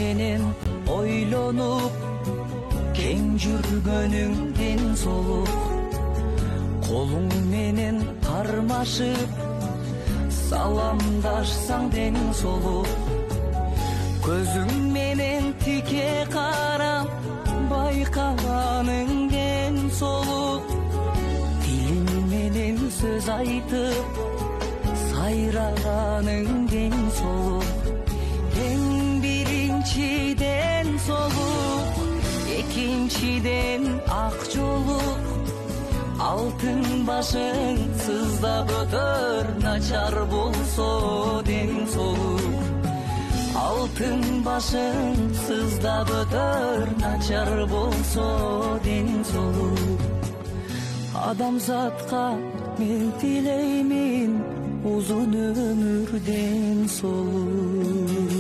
менен ойлонуп, кең жүргөнүңден солуп, колуң менен кармашып, саламдашсаң дең солуп, көзүң менен тике карап, байкаганыңден солуп, тилиң менен сөз айтып, сайраганыңден солуп, эң биринчиден солуп, экинчиден ак жолук, алтын башың сыздап өтөр, начар болсо дең солуп, алтын башың сыздап өтөр, начар болсо дең солуп. Адамзатка мен тилеймин узун өмүрден солуп.